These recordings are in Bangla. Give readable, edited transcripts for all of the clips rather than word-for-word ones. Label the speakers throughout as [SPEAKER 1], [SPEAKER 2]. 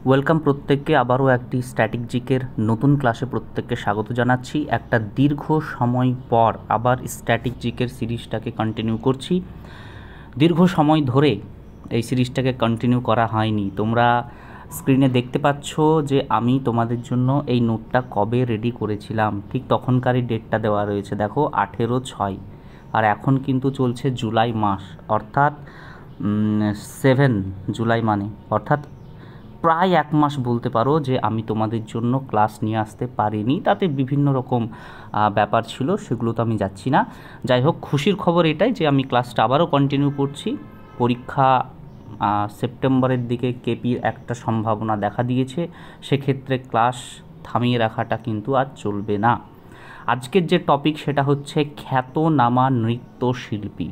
[SPEAKER 1] ওয়েলকাম প্রত্যেককে আবারও একটি স্ট্যাটিক জিকের নতুন ক্লাসে প্রত্যেককে স্বাগত জানাচ্ছি। একটা দীর্ঘ সময় পর আবার স্ট্যাটিক জিকের সিরিজটাকে কন্টিনিউ করছি। দীর্ঘ সময় ধরে এই সিরিজটাকে কন্টিনিউ করা হয়নি। তোমরা স্ক্রিনে দেখতে পাচ্ছ যে আমি তোমাদের জন্য এই নোটটা কবে রেডি করেছিলাম, ঠিক তখনকারই ডেটটা দেওয়া রয়েছে। দেখো 18/6, আর এখন কিন্তু চলছে জুলাই মাস, অর্থাৎ 7 জুলাই, মানে অর্থাৎ প্রায় এক মাস বলতে পারো যে আমি তোমাদের জন্য ক্লাস নিয়ে আসতে পারিনি। তাতে বিভিন্ন রকম ব্যাপার ছিল, সেগুলো তো আমি যাচ্ছি না। যাই হোক, খুশির খবর এটাই যে আমি ক্লাসটা আবারও কন্টিনিউ করছি। পরীক্ষা সেপ্টেম্বরের দিকে কেপির একটা সম্ভাবনা দেখা দিয়েছে, সেক্ষেত্রে ক্লাস থামিয়ে রাখাটা কিন্তু আর চলবে না। আজকের যে টপিক সেটা হচ্ছে খ্যাতনামা নৃত্যশিল্পী।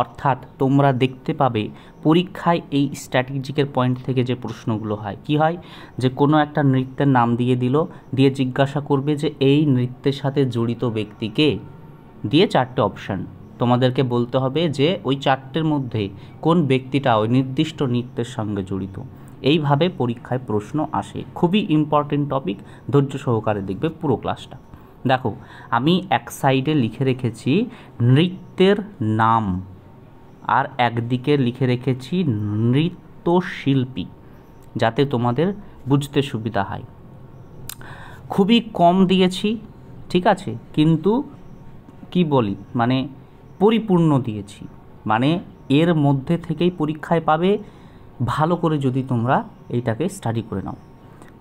[SPEAKER 1] অর্থাৎ তোমরা দেখতে পাবে পরীক্ষায় এই স্ট্র্যাটেজিকের পয়েন্ট থেকে যে প্রশ্নগুলো হয়, কি হয় যে কোনো একটা নৃত্যের নাম দিয়ে দিল, দিয়ে জিজ্ঞাসা করবে যে এই নৃত্যের সাথে জড়িত ব্যক্তিকে, দিয়ে 4টে অপশান তোমাদেরকে বলতে হবে যে ওই 4টের মধ্যে কোন ব্যক্তিটা ওই নির্দিষ্ট নৃত্যের সঙ্গে জড়িত। এইভাবে পরীক্ষায় প্রশ্ন আসে। খুবই ইম্পর্টেন্ট টপিক, ধৈর্য সহকারে দেখবে পুরো ক্লাসটা। দেখো, আমি এক সাইডে লিখে রেখেছি নৃত্যের নাম, আর একদিকে লিখে রেখেছি নৃত্যশিল্পী, যাতে তোমাদের বুঝতে সুবিধা হয়। খুবই কম দিয়েছি, ঠিক আছে, কিন্তু কি বলি, মানে পরিপূর্ণ দিয়েছি, মানে এর মধ্যে থেকেই পরীক্ষায় পাবে, ভালো করে যদি তোমরা এইটাকে স্টাডি করে নাও।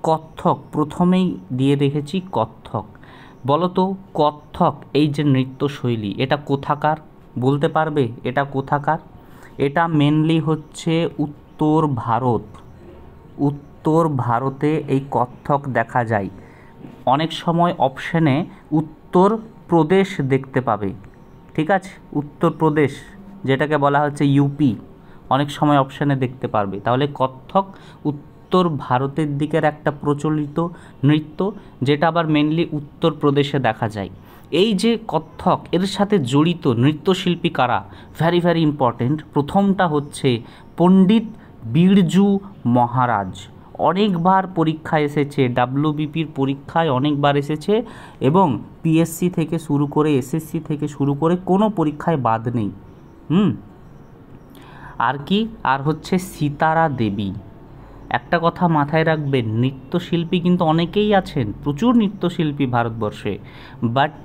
[SPEAKER 1] কত্থক প্রথমেই দিয়ে রেখেছি, কত্থক। বলো তো, কত্থক এই যে নৃত্যশৈলী, এটা কোথাকার বলতে পারবে? এটা কোথাকার? এটা মেনলি হচ্ছে উত্তর ভারত। উত্তর ভারতে এই কত্থক দেখা যায়। অনেক সময় অপশানে উত্তর প্রদেশ দেখতে পাবে, ঠিক আছে, উত্তরপ্রদেশ যেটাকে বলা হচ্ছে ইউপি, অনেক সময় অপশানে দেখতে পারবে। তাহলে কত্থক উত্তর ভারতের দিকের একটা প্রচলিত নৃত্য, যেটা আবার মেনলি উত্তরপ্রদেশে দেখা যায়। এই যে কত্থক, এর সাথে জড়িত নৃত্যশিল্পী কারা? Very very important. প্রথমটা হচ্ছে পণ্ডিত বিরজু মহারাজ। অনেকবার পরীক্ষায় এসেছে, ডাব্লিউবিপির পরীক্ষায় অনেকবার এসেছে, এবং পিএসসি থেকে শুরু করে এসএসসি থেকে শুরু করে কোনো পরীক্ষায় বাদ নেই। আর কি, আর হচ্ছে সিতারা দেবী। একটা কথা মাথায় রাখবেন, নৃত্যশিল্পী কিন্তু অনেকেই আছেন, প্রচুর নৃত্যশিল্পী ভারতবর্ষে, বাট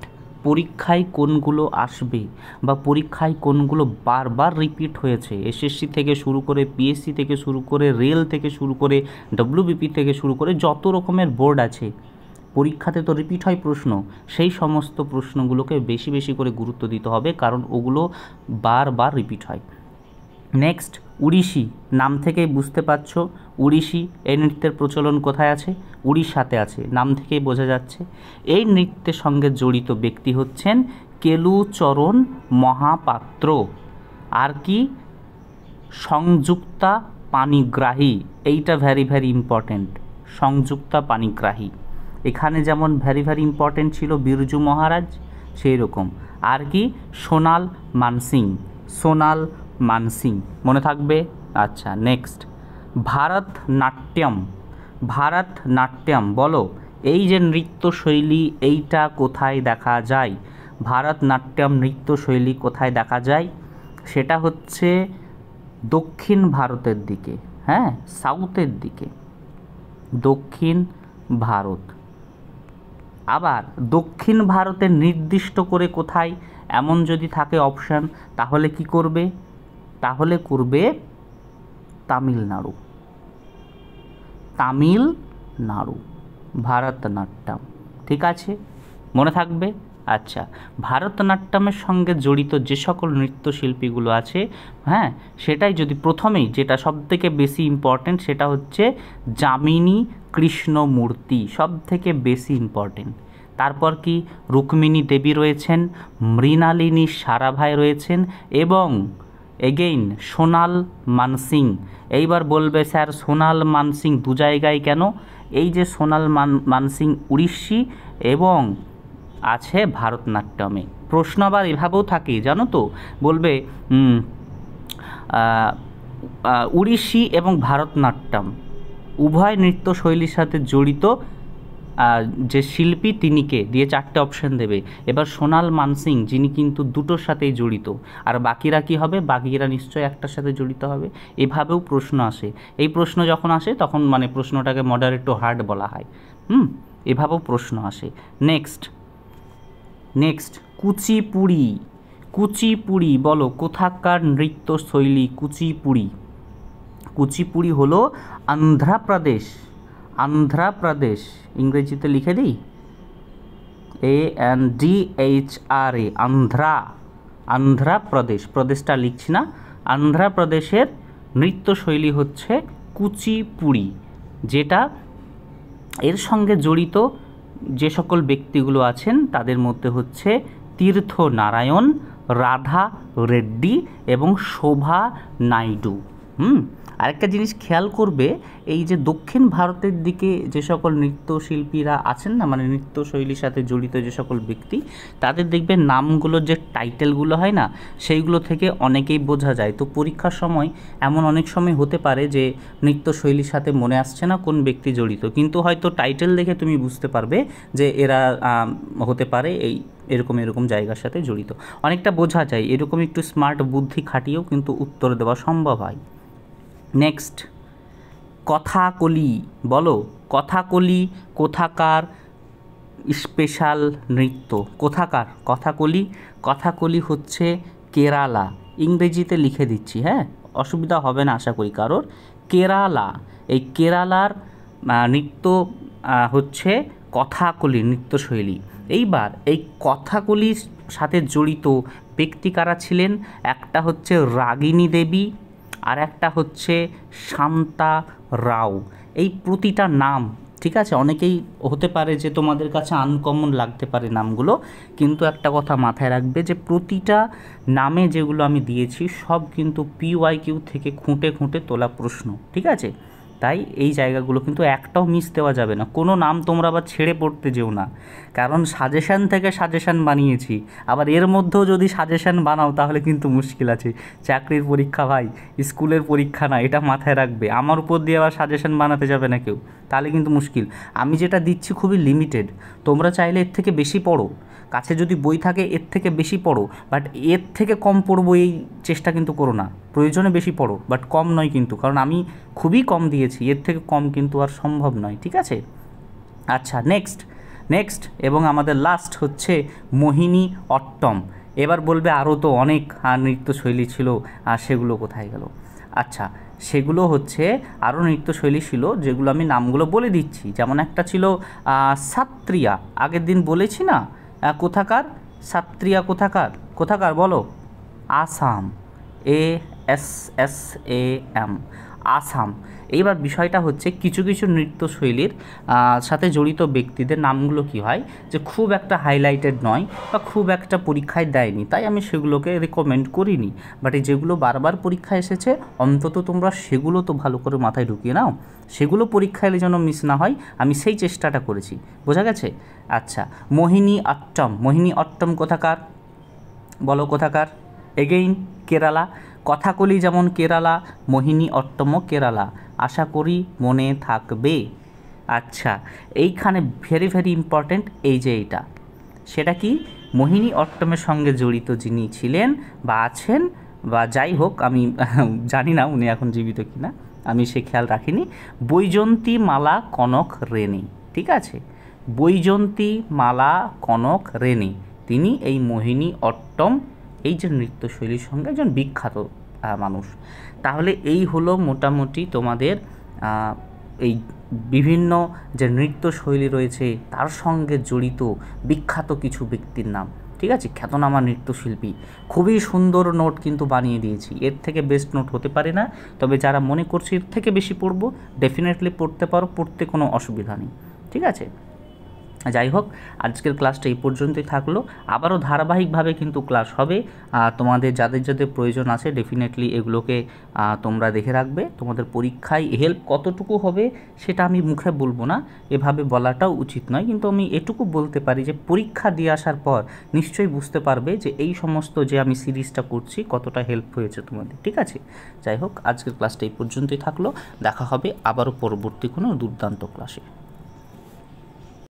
[SPEAKER 1] পরীক্ষায় কোনগুলো আসবে বা পরীক্ষায় কোনগুলো বারবার রিপিট হয়েছে, এসএসসি থেকে শুরু করে পিএসসি থেকে শুরু করে রেল থেকে শুরু করে ডব্লিউবিপি থেকে শুরু করে যত রকমের বোর্ড আছে, পরীক্ষাতে তো রিপিট হয় প্রশ্ন, সেই সমস্ত প্রশ্নগুলোকে বেশি বেশি করে গুরুত্ব দিতে হবে, কারণ ওগুলো বারবার রিপিট হয়। নেক্সট, উড়িষ্যি। নাম থেকেই বুঝতে পারছো উড়িষ্যি এই নৃত্যের প্রচলন কোথায় আছে? উড়িষ্যাতে আছে, নাম থেকেই বোঝা যাচ্ছে। এই নৃত্যের সঙ্গে জড়িত ব্যক্তি হচ্ছেন কেলুচরণ মহাপাত্র। আর কি, সংযুক্তা পাণিগ্রাহী। এইটা very very important, Sanjukta Panigrahi. এখানে যেমন ভ্যারি ভ্যারি ইম্পর্টেন্ট ছিল বিরজু মহারাজ, সেই রকম। আর কি, সোনাল মানসিং। সোনাল মানসিং মনে থাকবে। আচ্ছা, নেক্সট, ভারতনাট্যম। ভারতনাট্যম, বলো এই যে নৃত্যশৈলী, এইটা কোথায় দেখা যায়? ভারতনাট্যম নৃত্যশৈলী কোথায় দেখা যায়? সেটা হচ্ছে দক্ষিণ ভারতের দিকে, হ্যাঁ, সাউথের দিকে, দক্ষিণ ভারত। আবার দক্ষিণ ভারতের নির্দিষ্ট করে কোথায় এমন যদি থাকে অপশান, তাহলে কি করবে? তাহলে করবে তামিলনাড়ু। তামিলনাড়ু ভারতনাট্যম, ঠিক আছে, মনে থাকবে। আচ্ছা, ভারতনাট্যমের সঙ্গে জড়িত যে সকল নৃত্যশিল্পীগুলো আছে, হ্যাঁ, সেটাই যদি প্রথমেই, যেটা সবথেকে বেশি ইম্পর্টেন্ট, সেটা হচ্ছে যামিনী কৃষ্ণমূর্তি, সবথেকে বেশি ইম্পর্টেন্ট। তারপর কি, রুক্মিণী দেবী রয়েছেন, মৃণালিনী সারাভাই রয়েছেন, এবং এগেইন সোনাল মানসিং। এইবার বলবে স্যার সোনাল মানসিং দু জায়গায় কেন? এই যে সোনাল মানসিং উড়িষ্যি এবং আছে ভারতনাট্যমে। প্রশ্ন আবার এভাবেও থাকে, জানো তো, বলবে উড়িষ্যি এবং ভারতনাট্যম, উভয় নৃত্যশৈলীর সাথে জড়িত যে শিল্পী তিনি কে, দিয়ে 4টে অপশন দেবে। এবার সোনাল মানসিং যিনি কিন্তু দুটোর সাথেই জড়িত, আর বাকিরা কি হবে, বাকিরা নিশ্চয়ই একটার সাথে জড়িত হবে। এভাবেও প্রশ্ন আসে। এই প্রশ্ন যখন আসে তখন মানে প্রশ্নটাকে মডারেট টু হার্ড বলা হয়। এভাবেও প্রশ্ন আসে। নেক্সট কুচিপুড়ি। কুচিপুড়ি বলো কোথাকার নৃত্যশৈলী কুচিপুড়ি? কুচিপুড়ি হলো অন্ধ্রপ্রদেশ। অন্ধ্রপ্রদেশ ইংরেজিতে লিখে দিই, ANDHRA, অন্ধ্রপ্রদেশ, প্রদেশটা লিখছি না। অন্ধ্রপ্রদেশের নৃত্যশৈলী হচ্ছে কুচিপুড়ি, যেটা এর সঙ্গে জড়িত যে সকল ব্যক্তিগুলো আছেন তাদের মধ্যে হচ্ছে তীর্থ নারায়ণ, রাধা রেড্ডি এবং শোভা নাইডু। আরেকটা জিনিস খেয়াল করবে, এই যে দক্ষিণ ভারতের দিকে যে সকল নৃত্যশিল্পীরা আছেন না, মানে নৃত্যশৈলীর সাথে জড়িত যে সকল ব্যক্তি, তাদের দেখবে নামগুলোর যে টাইটেলগুলো হয় না, সেইগুলো থেকে অনেকেই বোঝা যায়। তো পরীক্ষার সময় এমন অনেক সময় হতে পারে যে নৃত্যশৈলীর সাথে মনে আসছে না কোন ব্যক্তি জড়িত, কিন্তু হয়তো টাইটেল দেখে তুমি বুঝতে পারবে যে এরা হতে পারে এরকম জায়গার সাথে জড়িত। অনেকটা বোঝা যায়, এরকম একটু স্মার্ট বুদ্ধি খাটিয়েও কিন্তু উত্তর দেওয়া সম্ভব হয়। নেক্সট কথাকলি। বলো কথাকলি কোথাকার স্পেশাল নৃত্য? কোথাকার কথাকলি? কথাকলি হচ্ছে কেরালা। ইংরেজিতে লিখে দিচ্ছি, হ্যাঁ, অসুবিধা হবে না আশা করি কারোর। কেরালা, এই কেরালার নৃত্য হচ্ছে কথাকলি নৃত্যশৈলী। এইবার এই কথাকলির সাথে জড়িত ব্যক্তি কারা ছিলেন? একটা হচ্ছে রাগিনী দেবী, আর একটা হচ্ছে শান্তা রাও। এই প্রতিটা নাম, ঠিক আছে, অনেকেই হতে পারে যে তোমাদের কাছে আনকমন লাগতে পারে নামগুলো, কিন্তু একটা কথা মাথায় রাখবে যে প্রতিটা নামে যেগুলো আমি দিয়েছি সব কিন্তু PYQ থেকে খুঁটে খুঁটে তোলা প্রশ্ন, ঠিক আছে? তাই এই জায়গাগুলো কিন্তু একটাও মিস দেওয়া যাবে না। কোনো নাম তোমরা আবার ছেড়ে পড়তে যেও না, কারণ সাজেশান থেকে সাজেশান বানিয়েছি, আবার এর মধ্যেও যদি সাজেশান বানাও তাহলে কিন্তু মুশকিল আছে। চাকরির পরীক্ষা ভাই, স্কুলের পরীক্ষা না, এটা মাথায় রাখবে। আমার উপর দিয়ে আবার সাজেশান বানাতে যাবে না কেউ, তাহলে কিন্তু মুশকিল। আমি যেটা দিচ্ছি খুবই লিমিটেড, তোমরা চাইলে এর থেকে বেশি পড়ো, কাছে যদি বই থাকে এর থেকে বেশি পড়ো, বাট এর থেকে কম পড়বো এই চেষ্টা কিন্তু করো না। প্রয়োজনে বেশি পড়ো, বাট কম নয় কিন্তু, কারণ আমি খুবই কম দিয়েছি, এর থেকে কম কিন্তু আর সম্ভব নয়, ঠিক আছে? আচ্ছা, নেক্সট এবং আমাদের লাস্ট হচ্ছে মোহিনী অট্টম। এবার বলবে আরও তো অনেক নৃত্যশৈলী ছিল, আর সেগুলো কোথায় গেল? আচ্ছা, সেগুলো হচ্ছে আরও নৃত্যশৈলী ছিল যেগুলো আমি নামগুলো বলে দিচ্ছি। যেমন একটা ছিল সাত্রিয়া, আগের দিন বলেছি না, কোথাকার সাত্রিয়া? কোথাকার বলো? আসাম, ASSAM, আসাম। এইবার বিষয়টা হচ্ছে কিছু কিছু নৃত্যশৈলীর সাথে জড়িত ব্যক্তিদের নামগুলো কি হয় যে খুব একটা হাইলাইটেড নয় বা খুব একটা পরীক্ষায় দেয়নি, তাই আমি সেগুলোকে রেকমেন্ড করিনি। বাট এই যেগুলো বারবার পরীক্ষায় এসেছে অন্তত তোমরা সেগুলো তো ভালো করে মাথায় ঢুকিয়ে নাও, সেগুলো পরীক্ষায় যেন মিস না হয়, আমি সেই চেষ্টাটা করেছি। বোঝা গেছে? আচ্ছা, মোহিনী অট্টম কোথাকার? বলো কোথাকার? এগেইন কেরালা। কথাকলি যেমন কেরালা, মোহিনী অট্টমও কেরালা, আশা করি মনে থাকবে। আচ্ছা, এইখানে ভেরি ভেরি ইম্পর্ট্যান্ট এই যে এইটা, সেটা কি? মোহিনী অট্টমের সঙ্গে জড়িত যিনি ছিলেন বা আছেন বা যাই হোক, আমি জানি না উনি এখন জীবিত কিনা, আমি সে খেয়াল রাখিনি, বৈজন্তী মালা কনক রেণী, ঠিক আছে? বৈজন্তী মালা কনক রেণী, তিনি এই মোহিনী অট্টম এই যে নৃত্যশৈলীর সঙ্গে একজন বিখ্যাত মানুষ। তাহলে এই হলো মোটামুটি তোমাদের এই বিভিন্ন যে নৃত্যশৈলী রয়েছে তার সঙ্গে জড়িত বিখ্যাত কিছু ব্যক্তির নাম, ঠিক আছে? খ্যাতনামা নৃত্যশিল্পী। খুবই সুন্দর নোট কিন্তু বানিয়ে দিয়েছি, এর থেকে বেস্ট নোট হতে পারে না। তবে যারা মনে করছে এর থেকে বেশি পড়বো, ডেফিনেটলি পড়তে পারো, পড়তে কোনো অসুবিধা নেই, ঠিক আছে? যাই হোক, আজকের ক্লাসটা এই পর্যন্তই থাকলো। আবারও ধারাবাহিকভাবে কিন্তু ক্লাস হবে। তোমাদের যাদের যাদের প্রয়োজন আছে ডেফিনেটলি এগুলোকে তোমরা দেখে রাখবে। তোমাদের পরীক্ষায় হেল্প কতটুকু হবে সেটা আমি মুখে বলবো না, এভাবে বলাটাও উচিত নয়, কিন্তু আমি এটুকু বলতে পারি যে পরীক্ষা দিয়ে আসার পর নিশ্চয়ই বুঝতে পারবে যে এই সমস্ত যে আমি সিরিজটা করছি কতটা হেল্প হয়েছে তোমাদের। ঠিক আছে, যাই হোক, আজকের ক্লাসটা এই পর্যন্তই থাকলো। দেখা হবে আবারও পরবর্তী কোনো দুর্দান্ত ক্লাসে।